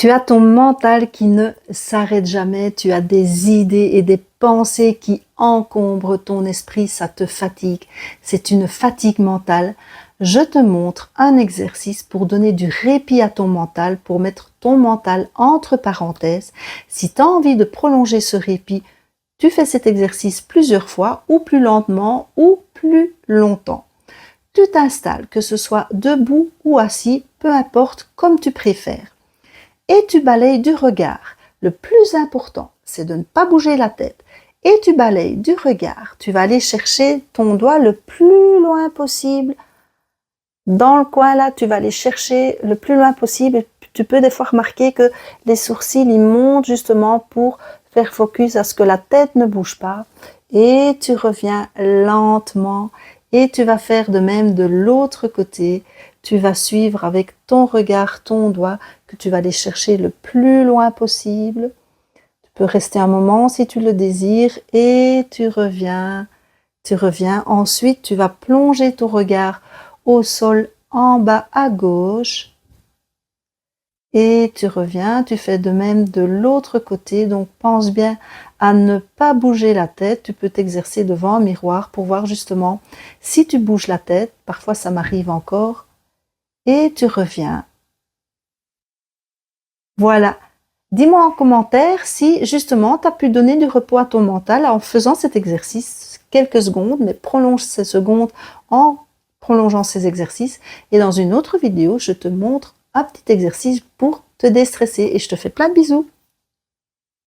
Tu as ton mental qui ne s'arrête jamais, tu as des idées et des pensées qui encombrent ton esprit, ça te fatigue. C'est une fatigue mentale. Je te montre un exercice pour donner du répit à ton mental, pour mettre ton mental entre parenthèses. Si tu as envie de prolonger ce répit, tu fais cet exercice plusieurs fois, ou plus lentement, ou plus longtemps. Tu t'installes, que ce soit debout ou assis, peu importe, comme tu préfères. Et tu balayes du regard. Le plus important, c'est de ne pas bouger la tête. Et tu balayes du regard. Tu vas aller chercher ton doigt le plus loin possible. Dans le coin là, tu vas aller chercher le plus loin possible. Tu peux des fois remarquer que les sourcils, ils montent justement pour faire focus à ce que la tête ne bouge pas. Et tu reviens lentement. Et tu vas faire de même de l'autre côté. Tu vas suivre avec ton regard, ton doigt, que tu vas aller chercher le plus loin possible. Tu peux rester un moment si tu le désires et tu reviens. Ensuite, tu vas plonger ton regard au sol en bas à gauche. Et tu reviens, tu fais de même de l'autre côté. Donc, pense bien à ne pas bouger la tête. Tu peux t'exercer devant un miroir pour voir justement si tu bouges la tête. Parfois, ça m'arrive encore. Et tu reviens. Voilà. Dis-moi en commentaire si justement tu as pu donner du repos à ton mental en faisant cet exercice. Quelques secondes, mais prolonge ces secondes en prolongeant ces exercices. Et dans une autre vidéo, je te montre un petit exercice pour te déstresser et je te fais plein de bisous.